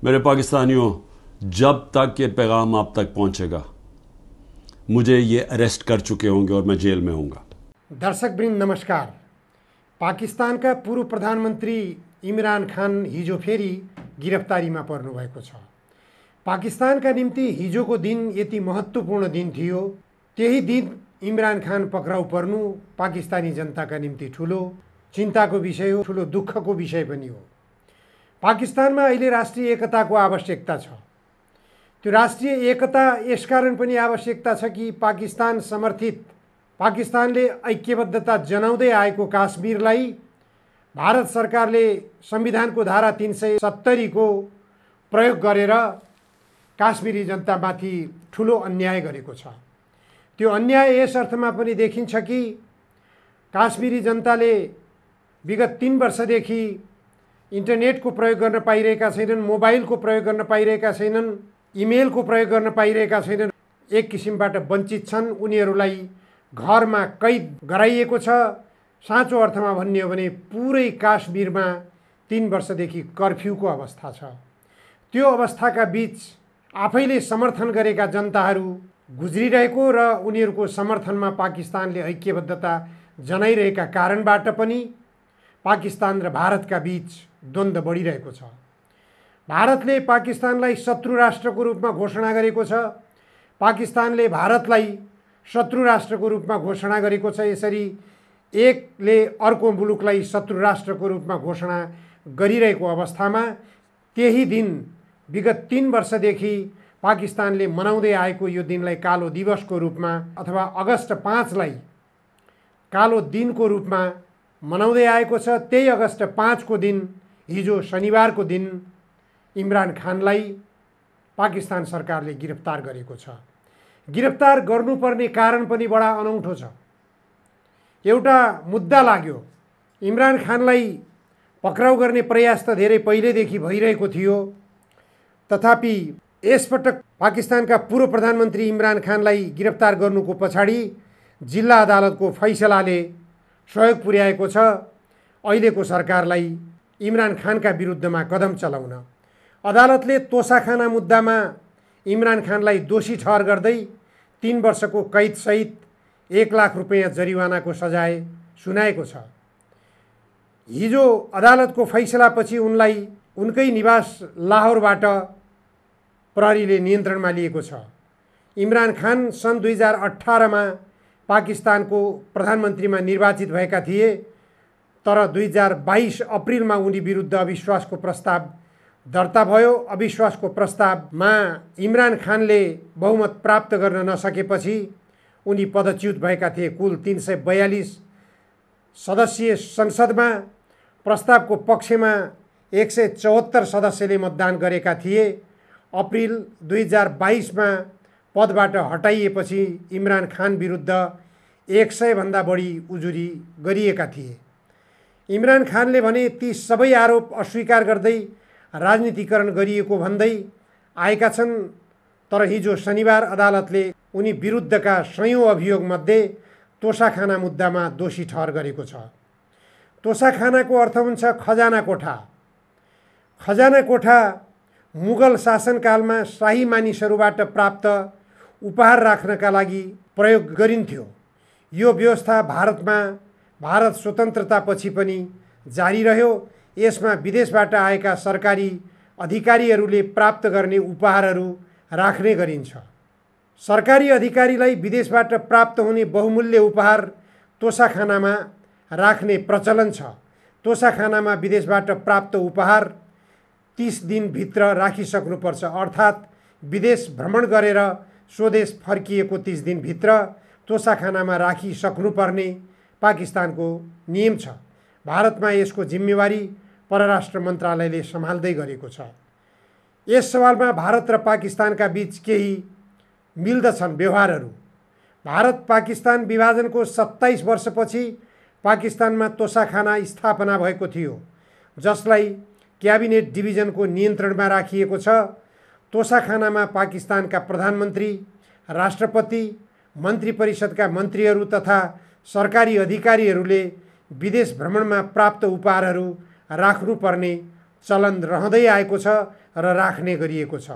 मेरे पाकिस्तानियों, जब तक ये पैगाम आप तक पहुंचेगा मुझे ये अरेस्ट कर चुके होंगे और मैं जेल में होऊंगा। दर्शक वृन्द नमस्कार। पाकिस्तान का पूर्व प्रधानमन्त्री इमरान खान हिजो फेरि गिरफ्तारीमा पर्नुभएको छ। पाकिस्तानका निम्ति हिजोको दिन यति महत्त्वपूर्ण दिन थियो। त्यही दिन इमरान खान पक्राउ पर्नु पाकिस्तानी जनताका निम्ति ठुलो चिन्ताको विषय हो, ठुलो दुःखको विषय पनि हो। पाकिस्तानमा अहिले राष्ट्रिय एकताको आवश्यकता छ। त्यो राष्ट्रिय एकता यसकारण पनि आवश्यकता छ कि पाकिस्तान समर्थित, पाकिस्तानले ऐक्यबद्धता जनाउँदै आएको काश्मीरलाई भारत सरकारले संविधानको धारा 370 को प्रयोग गरेर काश्मीरी जनतामाथि ठुलो अन्याय गरेको छ। त्यो अन्याय यस अर्थमा पनि देखिन्छ कि काश्मीरी जनताले विगत 3 वर्षदेखि इन्टरनेटको प्रयोग गर्न पाइरहेका छैनन्, मोबाइलको प्रयोग गर्न पाइरहेका छैनन्, इमेलको प्रयोग गर्न पाइरहेका छैनन्। एक किसिमबाट वञ्चित छन्। उनीहरूलाई घरमा कैद गराइएको छ। साँचो अर्थमा भन्ने हो भने पुरै काश्मीरमा 3 वर्षदेखि कर्फ्यूको अवस्था छ। त्यो अवस्थाका बीच आफैले समर्थन गरेका जनताहरू गुज्रिरहेको र उनीहरूको समर्थनमा पाकिस्तानले ऐक्यबद्धता जनाइरहेका कारणबाट पनि पाकिस्तान र भारतका बीच द्वन्द्व बढिरहेको छ। भारतले पाकिस्तानलाई शत्रु राष्ट्रको रूपमा घोषणा गरेको छ। पाकिस्तानले भारतलाई शत्रु राष्ट्रको रूपमा घोषणा गरेको छ। यसरी एकले अर्को मुलुकलाई शत्रु राष्ट्रको रूपमा घोषणा गरिरहेको अवस्थामा त्यही दिन विगत 3 वर्षदेखि पाकिस्तानले मनाउँदै आएको यो दिनलाई कालो दिवसको रूपमा अथवा अगस्त 5 लाई कालो दिनको रूपमा मनाउँदै आएको छ। त्यही अगस्त 5 को दिन हिजो शनिबारको दिन इमरान खानलाई पाकिस्तान सरकारले गिरफ्तार गरेको छ। गिरफ्तार गर्नुपर्ने कारण पनि बडा अनौठो छ। एउटा मुद्दा लाग्यो। इमरान खानलाई पक्राउ गर्ने प्रयास त धेरै पहिलेदेखि भइरहेको थियो। तथापि यसपटक पाकिस्तानका पूर्व प्रधानमन्त्री इमरान खानलाई गिरफ्तार गर्नुको पछाडि जिल्ला अदालतको फैसलाले सहयोग पुर्याएको छ अहिलेको सरकारलाई इमरान खानका विरुद्धमा कदम चलाउन। अदालतले तोसाखाना मुद्दामा इमरान खानलाई दोषी ठहर गर्दै 3 वर्षको कैदसहित 1 लाख रुपैयाँ जरिवानाको सजाय सुनाएको छ। हिजो अदालतको फैसलापछि उनलाई उनकै निवास लाहोरबाट प्रहरीले नियन्त्रणमा लिएको छ। इमरान खान सन् 2018 मा पाकिस्तानको प्रधानमन्त्रीमा निर्वाचित भएका थिए। तर 2022 अप्रिलमा उनी विरुद्ध अविश्वासको प्रस्ताव दर्ता भयो। अविश्वासको प्रस्तावमा इमरान खानले बहुमत प्राप्त गर्न नसकेपछि उनी पदच्युत भएका थिए। कुल 342 सदस्यीय संसदमा प्रस्तावको पक्षमा 174 सदस्यले मतदान गरेका थिए। अप्रिल 2022 मा पदबाट हटाइएपछि इमरान खान विरुद्ध 100 भन्दा बढी उजुरी गरिएका थिए। इमरान खानले भने ती सबै आरोप अस्वीकार गर्दै राजनीतिकरण गरिएको भन्दै आएका छन्। तर हिजो शनिबार अदालतले उनी विरुद्धका 100औं अभियोगमध्ये तोसाखाना मुद्दामा दोषी ठहर गरेको छ। तोसाखानाको अर्थ हुन्छ खजाना कोठा। खजाना कोठा मुगल शासनकालमा शाही मानिसहरूबाट प्राप्त उपहार राख्नका लागि प्रयोग गरिन्थ्यो। यो व्यवस्था भारतमा भारत स्वतन्त्रतापछि पनि जारी रह्यो। यसमा विदेशबाट आएका सरकारी अधिकारीहरूले प्राप्त गर्ने उपहारहरू राख्ने गरिन्छ। सरकारी अधिकारीलाई विदेशबाट प्राप्त हुने बहुमूल्य उपहार तोसाखानामा राख्ने प्रचलन छ। तोसाखानामा विदेशबाट प्राप्त उपहार 30 दिनभित्र राखिसक्नुपर्छ। अर्थात् विदेश भ्रमण गरेर स्वदेश फर्किएको 30 दिनभित्र तोसाखानामा राखिसक्नुपर्ने पाकिस्तानको नियम छ। भारतमा यसको जिम्मेवारी परराष्ट्र मन्त्रालयले सम्हाल्दै गरेको छ। यस सवालमा भारत र पाकिस्तानका बीच केही मिल्दछन् व्यवहारहरू। भारत पाकिस्तान विभाजनको 27 वर्षपछि पाकिस्तानमा तोसाखाना स्थापना भएको थियो, जसलाई क्याबिनेट डिभिजनको नियन्त्रणमा राखिएको छ। तोसाखानामा पाकिस्तानका प्रधानमन्त्री, राष्ट्रपति, मन्त्री परिषदका मन्त्रीहरू तथा सरकारी अधिकारीहरूले विदेश भ्रमणमा प्राप्त उपहारहरू राख्नुपर्ने चलन रहँदै आएको छ र राख्ने गरिएको छ।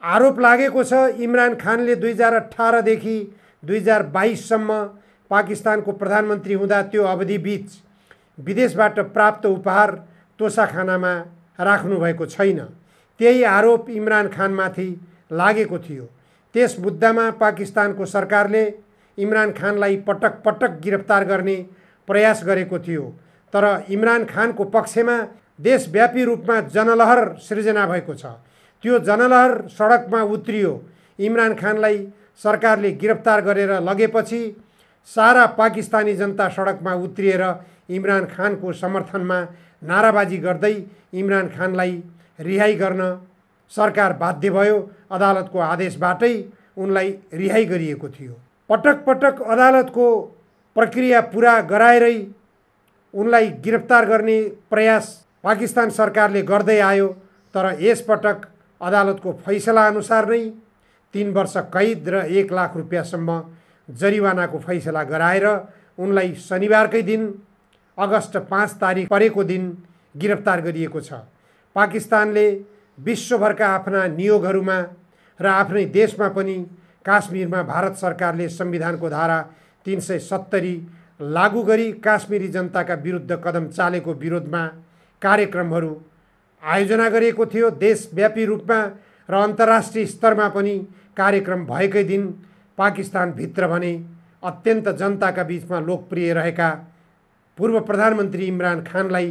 आरोप लागेको छ इमरान खानले 2018 देखि 2022 सम्म पाकिस्तानको प्रधानमन्त्री हुँदा त्यो अवधिबीच विदेशबाट प्राप्त उपहार तोसाखानामा राख्नुभएको छैन। त्यही आरोप इमरान खानमाथि लागेको थियो। त्यस मुद्दामा पाकिस्तानको सरकारले इमरान खानलाई पटक पटक गिरफ्तार गर्ने प्रयास गरेको थियो। तर इमरान खानको पक्षमा देशव्यापी रूपमा जनलहर सृजना भएको छ। त्यो जनलहर सडकमा उत्रियो। इमरान खानलाई सरकारले गिरफ्तार गरेर लगेपछि सारा पाकिस्तानी जनता सडकमा उत्रिएर इमरान खानको समर्थनमा नाराबाजी गर्दै इमरान खानलाई रिहाई गर्न सरकार बाध्य भयो। अदालतको आदेशबाटै उनलाई रिहाई गरिएको थियो। पटक पटक अदालतको प्रक्रिया पुरा गराएरै उनलाई गिरफ्तार गर्ने प्रयास पाकिस्तान सरकारले गर्दै आयो। तर यसपटक अदालतको फैसला अनुसार नै 3 वर्ष कैद र 1 लाख रुपियाँसम्म जरिवानाको फैसला गराएर उनलाई शनिबारकै दिन अगस्त 5 तारिक परेको दिन गिरफ्तार गरिएको छ। पाकिस्तानले विश्वभरका आफ्ना नियोगहरूमा र आफ्नै देशमा पनि काश्मीरमा भारत सरकारले संविधानको धारा 370 लागू गरी काश्मीरी जनताका विरुद्ध कदम चालेको विरोधमा कार्यक्रमहरू आयोजना गरिएको थियो। देशव्यापी रूपमा र अन्तर्राष्ट्रिय स्तरमा पनि कार्यक्रम भएकै दिन पाकिस्तानभित्र भने अत्यन्त जनताका बीचमा लोकप्रिय रहेका पूर्व प्रधानमन्त्री इमरान खानलाई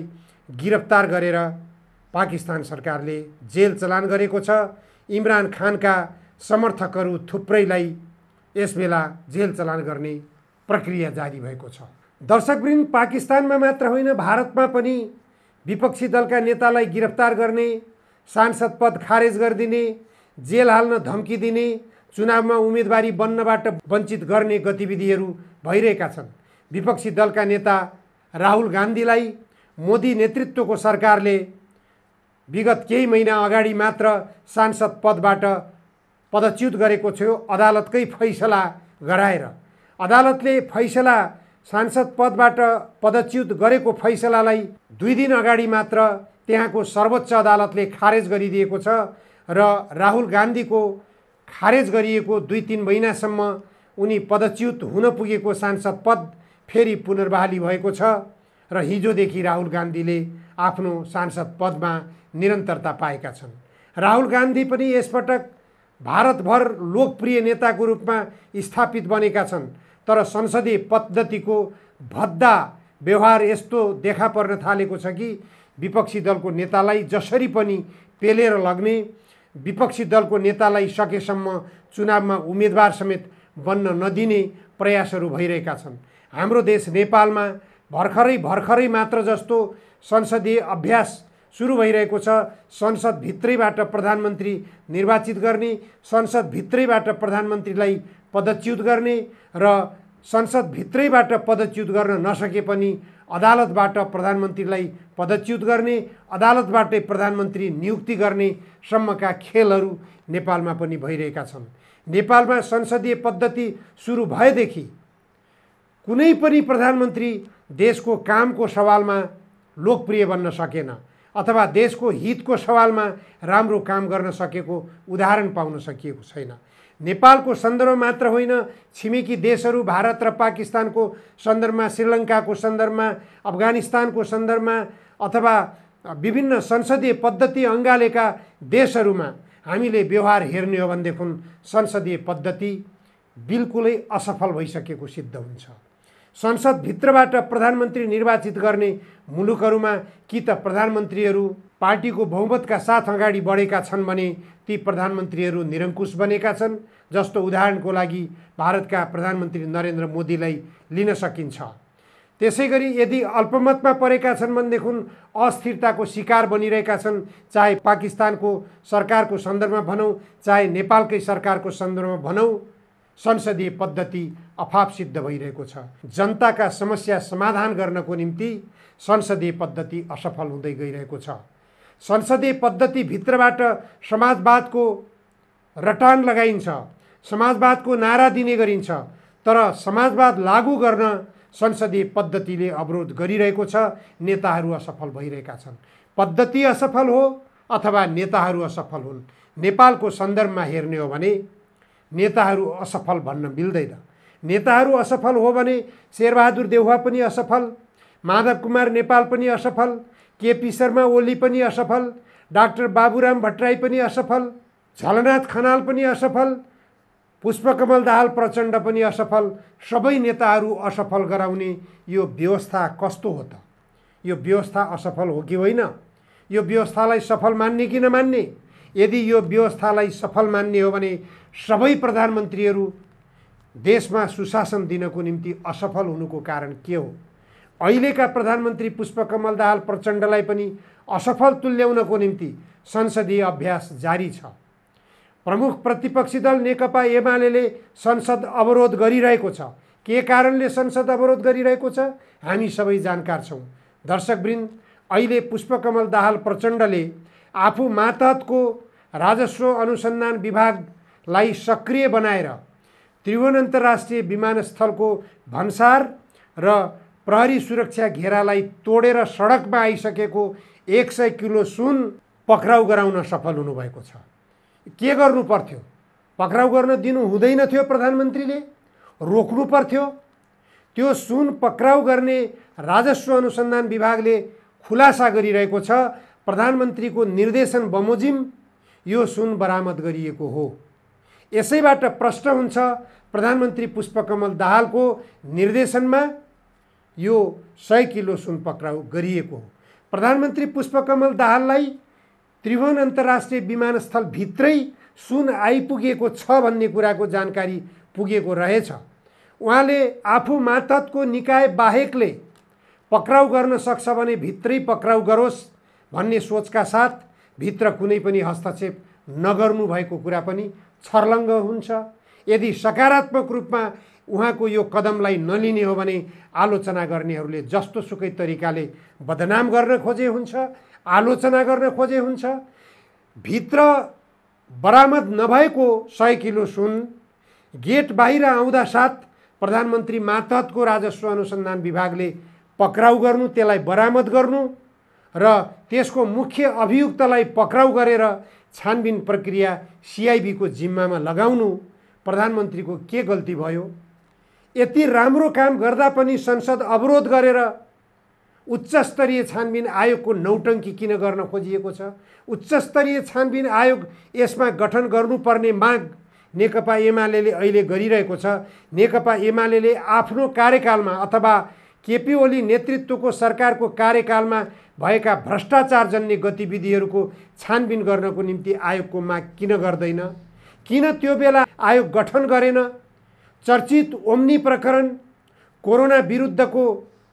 गिरफ्तार गरेर पाकिस्तान सरकारले जेल चलान गरेको छ। इमरान खानका समर्थकहरू थुप्रैलाई यसबेला जेल चलान गर्ने प्रक्रिया जारी भएको छ। दर्शकवृन्द, पाकिस्तानमा मात्र होइन भारतमा पनि विपक्षी दलका नेतालाई गिरफ्तार गर्ने, सांसद पद खारेज गरिदिने, जेल हाल्न धम्की दिने, चुनावमा उम्मेदवारी बन्नबाट वञ्चित गर्ने गतिविधिहरू भइरहेका छन्। विपक्षी दलका नेता राहुल गान्धीलाई मोदी नेतृत्वको सरकारले विगत केही महिना अगाडि मात्र सांसद पदबाट पदच्युत गरेको थियो अदालतकै फैसला गराएर। अदालतले फैसला सांसद पदबाट पदच्युत गरेको फैसलालाई 2 दिन अगाडि मात्र त्यहाँको सर्वोच्च अदालतले खारेज गरिदिएको छ र राहुल गान्धीको खारेज गरिएको 2-3 महिनासम्म उनी पदच्युत हुन पुगेको सांसद पद फेरि पुनर्बहाली भएको छ र हिजोदेखि राहुल गान्धीले आफ्नो सांसद पदमा निरन्तरता पाएका छन्। राहुल गान्धी पनि यसपटक भारतभर लोकप्रिय नेताको रूपमा स्थापित बनेका छन्। तर संसदीय पद्धतिको भद्दा व्यवहार यस्तो देखा पर्न थालेको छ कि विपक्षी दलको नेतालाई जसरी पनि पेलेर लग्ने, विपक्षी दलको नेतालाई सकेसम्म चुनावमा उम्मेदवार समेत बन्न नदिने प्रयासहरू भइरहेका छन्। हाम्रो देश नेपालमा भर्खरै मात्र जस्तो संसदीय अभ्यास सुरु भइरहेको छ। संसद भित्रैबाट प्रधानमन्त्री निर्वाचित गर्ने, संसद भित्रैबाट प्रधानमन्त्रीलाई पदच्युत गर्ने र संसद भित्रैबाट पदच्युत गर्न नसके पनि अदालतबाट प्रधानमन्त्रीलाई पदच्युत गर्ने, अदालतबाटै प्रधानमन्त्री नियुक्ति गर्ने सम्मका खेलहरू नेपालमा पनि भइरहेका छन्। नेपालमा संसदीय पद्धति सुरु भएदेखि कुनै पनि प्रधानमन्त्री देशको कामको सवालमा लोकप्रिय बन्न सकेन अथवा देशको हितको सवालमा राम्रो काम गर्न सकेको उदाहरण पाउन सकिएको छैन। नेपालको सन्दर्भ मात्र होइन, छिमेकी देशहरू भारत र पाकिस्तानको सन्दर्भमा, श्रीलङ्काको सन्दर्भमा, अफगानिस्तानको सन्दर्भमा अथवा विभिन्न संसदीय पद्धति अँगालेका देशहरूमा हामीले व्यवहार हेर्ने हो भनेदेखि संसदीय पद्धति बिल्कुलै असफल भइसकेको सिद्ध हुन्छ। संसदभित्रबाट प्रधानमन्त्री निर्वाचित गर्ने मुलुकहरूमा कि त प्रधानमन्त्रीहरू पार्टीको बहुमतका साथ अगाडि बढेका छन् भने ती प्रधानमन्त्रीहरू निरङ्कुश बनेका छन्। जस्तो उदाहरणको लागि भारतका प्रधानमन्त्री नरेन्द्र मोदीलाई लिन सकिन्छ। त्यसैगरी यदि अल्पमतमा परेका छन् भनेदेखि अस्थिरताको शिकार बनिरहेका छन्, चाहे पाकिस्तानको सरकारको सन्दर्भमा भनौँ चाहे नेपालकै सरकारको सन्दर्भमा भनौँ, संसदीय पद्धति अफाप सिद्ध भइरहेको छ। जनताका समस्या समाधान गर्नको निम्ति संसदीय पद्धति असफल हुँदै गइरहेको छ। संसदीय पद्धति भित्रबाट समाजवादको रटान लगाइन्छ, समाजवादको नारा दिने गरिन्छ, तर समाजवाद लागू गर्न संसदीय पद्धतिले अवरोध गरिरहेको छ। नेताहरू असफल भइरहेका छन्। पद्धति असफल हो अथवा नेताहरू असफल हुन्। नेपालको सन्दर्भमा हेर्ने हो भने नेताहरू असफल भन्न मिल्दैन। नेताहरू असफल हो भने शेरबहादुर देउवा पनि असफल, माधव कुमार नेपाल पनि असफल, केपी शर्मा ओली पनि असफल, डाक्टर बाबुराम भट्टराई पनि असफल, झलनाथ खनाल पनि असफल, पुष्पकमल दाहाल प्रचण्ड पनि असफल। सबै नेताहरू असफल गराउने यो व्यवस्था कस्तो हो त? यो व्यवस्था असफल हो कि होइन? यो व्यवस्थालाई सफल मान्ने कि नमान्ने? यदि यो व्यवस्थालाई सफल मान्ने हो भने सबै प्रधानमन्त्रीहरू देशमा सुशासन दिनको निम्ति असफल हुनुको कारण के हो? अहिलेका प्रधानमन्त्री पुष्पकमल दाहाल प्रचण्डलाई पनि असफल तुल्याउनको निम्ति संसदीय अभ्यास जारी छ। प्रमुख प्रतिपक्षी दल नेकपा एमाले संसद अवरोध गरिरहेको छ। के कारणले संसद अवरोध गरिरहेको छ हामी सबै जानकार छौँ। दर्शकवृन्द, अहिले पुष्पकमल दाहाल प्रचण्डले आफू मातहतको राजस्व अनुसन्धान विभागलाई सक्रिय बनाएर त्रिभुवन अन्तर्राष्ट्रिय विमानस्थलको भन्सार र प्रहरी सुरक्षा घेरालाई तोडेर सडकमा आइसकेको 100 किलो सुन पक्राउ गराउन सफल हुनुभएको छ। के गर्नु पर्थ्यो? पक्राउ गर्न दिनु हुँदैन थियो, प्रधानमन्त्रीले रोक्नु पर्थ्यो। त्यो सुन पक्राउ गर्ने राजस्व अनुसन्धान विभागले खुलासा गरिरहेको छ। प्रधानमन्त्रीको निर्देशन बमोजिम यो सुन बरामद गरिएको हो। यसैबाट प्रश्न हुन्छ, प्रधानमन्त्री पुष्पकमल दाहालको निर्देशनमा यो 100 किलो सुन पक्राउ गरिएको हो। प्रधानमन्त्री पुष्पकमल दाहाललाई त्रिभुवन अन्तर्राष्ट्रिय विमानस्थल भित्रै सुन आइपुगेको छ भन्ने कुराको जानकारी पुगेको रहेछ। उहाँले आफू मातहतको निकाय बाहेकले पक्राउ गर्न सक्छ भने भित्रै पक्राउ गरोस् भन्ने सोचका साथ भित्र कुनै पनि हस्तक्षेप नगर्नु भएको कुरा पनि छर्लङ्ग हुन्छ। यदि सकारात्मक रूपमा उहाँको यो कदमलाई नलिने हो भने आलोचना गर्नेहरूले जस्तो सुकै तरिकाले बदनाम गर्न खोजे हुन्छ, आलोचना गर्न खोजे हुन्छ। भित्र बरामद नभएको 100 किलो सुन गेट बाहिर आउँदा साथ प्रधानमन्त्री मातहतको राजस्व अनुसन्धान विभागले पक्राउ गर्नु, त्यसलाई बरामद गर्नु र त्यसको मुख्य अभियुक्तलाई पक्राउ गरेर छानबिन प्रक्रिया सिआइबीको जिम्मामा लगाउनु प्रधानमन्त्रीको के गल्ती भयो? यति राम्रो काम गर्दा पनि संसद अवरोध गरेर उच्चस्तरीय छानबिन आयोगको नौटङ्की किन गर्न खोजिएको छ? उच्चस्तरीय छानबिन आयोग यसमा गठन गर्नुपर्ने माग नेकपा एमाले अहिले गरिरहेको छ। नेकपा एमाले आफ्नो कार्यकालमा अथवा केपी ओली नेतृत्वको सरकारको कार्यकालमा भएका भ्रष्टाचारजन्य गतिविधिहरूको छानबिन गर्नको निम्ति आयोगको माग किन गर्दैन? किन त्यो बेला आयोग गठन गरेन? चर्चित ओम्नी प्रकरण, कोरोना विरुद्धको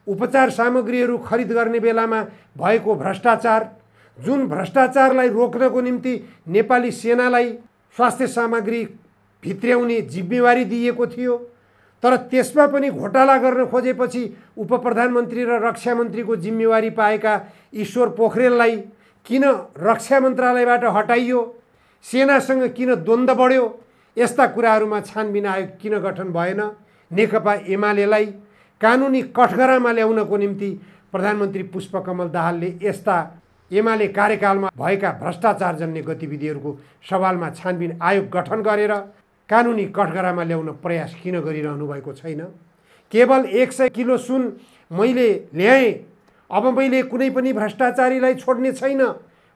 उपचार सामग्रीहरू खरिद गर्ने बेलामा भएको भ्रष्टाचार, जुन भ्रष्टाचारलाई रोक्नको निम्ति नेपाली सेनालाई स्वास्थ्य सामग्री भित्र्याउने जिम्मेवारी दिएको थियो, तर त्यसमा पनि घोटाला गर्न खोजेपछि उपप्रधानमन्त्री र रक्षा मन्त्रीको जिम्मेवारी पाएका ईश्वर पोखरेललाई किन रक्षा मन्त्रालयबाट हटाइयो? सेनासँग किन द्वन्द्व बढ्यो? यस्ता कुराहरूमा छानबिन आयोग किन गठन भएन? नेकपा एमालेलाई कानुनी कठघरामा ल्याउनको निम्ति प्रधानमन्त्री पुष्पकमल दाहालले यस्ता एमाले कार्यकालमा भएका भ्रष्टाचारजन्य गतिविधिहरूको सवालमा छानबिन आयोग गठन गरेर कानुनी कठघरामा ल्याउन प्रयास किन गरिरहनु भएको छैन? केवल 100 किलो सुन मैले ल्याएँ, अब मैले कुनै पनि भ्रष्टाचारीलाई छोड्ने छैन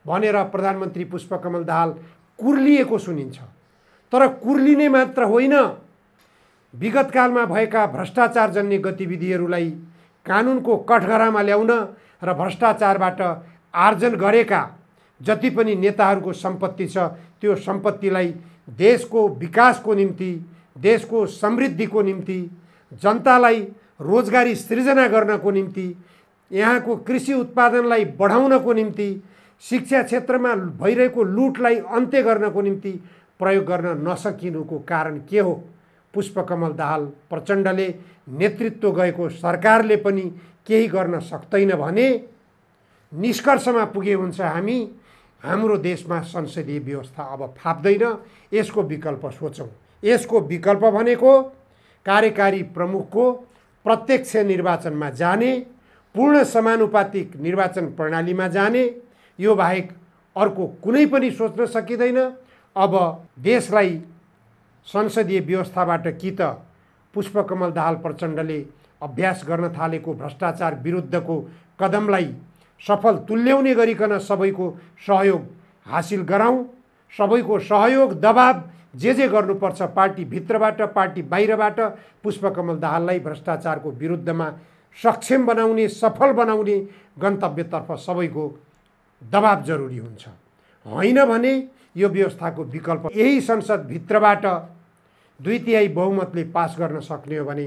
भनेर प्रधानमन्त्री पुष्पकमल दाहाल कुर्लिएको सुनिन्छ। तर कुर्लिने मात्र होइन, विगतकालमा भएका भ्रष्टाचारजन्य गतिविधिहरूलाई कानुनको कठघरामा ल्याउन र भ्रष्टाचारबाट आर्जन गरेका जति पनि नेताहरूको सम्पत्ति छ त्यो सम्पत्तिलाई देशको विकासको निम्ति, देशको समृद्धिको निम्ति, जनतालाई रोजगारी सृजना गर्नको निम्ति, यहाँको कृषि उत्पादनलाई बढाउनको निम्ति, शिक्षा क्षेत्रमा भइरहेको लुटलाई अन्त्य गर्नको निम्ति प्रयोग गर्न नसकिनुको कारण के हो? पुष्पकमल दाहाल प्रचण्डले नेतृत्व गएको सरकारले पनि केही गर्न सक्दैन भने निष्कर्षमा पुगे हुन्छ हामी, हाम्रो देशमा संसदीय व्यवस्था अब फाप्दैन। यसको विकल्प सोचौँ। यसको विकल्प भनेको कार्यकारी प्रमुखको प्रत्यक्ष निर्वाचनमा जाने, पूर्ण समानुपातिक निर्वाचन प्रणालीमा जाने, यो बाहेक अर्को कुनै पनि सोच्न सकिँदैन। अब देशलाई संसदीय व्यवस्थाबाट कि त पुष्पकमल दाहाल प्रचण्डले अभ्यास गर्न थालेको भ्रष्टाचार विरुद्धको कदमलाई सफल तुल्याउने गरिकन सबैको सहयोग हासिल गराउँ। सबैको सहयोग दबाब जे गर्नुपर्छ पार्टी भित्रबाट पार्टी बाहिरबाट पुष्पकमल दाहाललाई भ्रष्टाचारको विरुद्धमा सक्षम बनाउने, सफल बनाउने गन्तव्यतर्फ सबैको दबाब जरुरी हुन्छ। होइन भने यो व्यवस्थाको विकल्प यही संसदभित्रबाट 2/3 बहुमतले पास गर्न सक्ने हो भने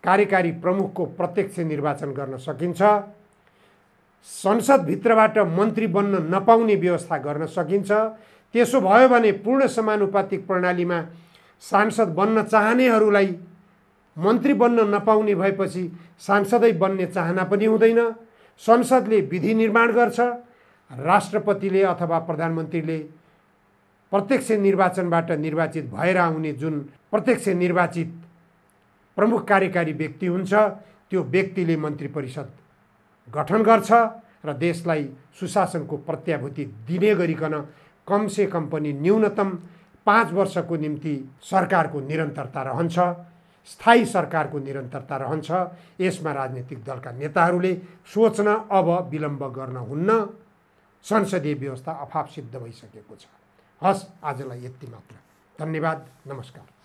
कार्यकारी प्रमुखको प्रत्यक्ष निर्वाचन गर्न सकिन्छ। संसदभित्रबाट मन्त्री बन्न नपाउने व्यवस्था गर्न सकिन्छ। त्यसो भयो भने पूर्ण समानुपातिक प्रणालीमा सांसद बन्न चाहनेहरूलाई मन्त्री बन्न नपाउने भएपछि सांसदै बन्ने चाहना पनि हुँदैन। संसदले विधि निर्माण गर्छ, राष्ट्रपतिले अथवा प्रधानमन्त्रीले प्रत्यक्ष निर्वाचनबाट निर्वाचित भएर आउने जुन प्रत्यक्ष निर्वाचित प्रमुख कार्यकारी व्यक्ति हुन्छ त्यो व्यक्तिले मन्त्री परिषद गठन गर्छ र देशलाई सुशासनको प्रत्याभूति दिने गरिकन कमसे कम पनि न्यूनतम 5 वर्षको निम्ति सरकारको निरन्तरता रहन्छ, स्थायी सरकारको निरन्तरता रहन्छ। यसमा राजनीतिक दलका नेताहरूले सोच्न अब विलम्ब गर्न हुन्न। संसदीय व्यवस्था अफाप सिद्ध भइसकेको छ। हस्, आजलाई यति मात्र। धन्यवाद, नमस्कार।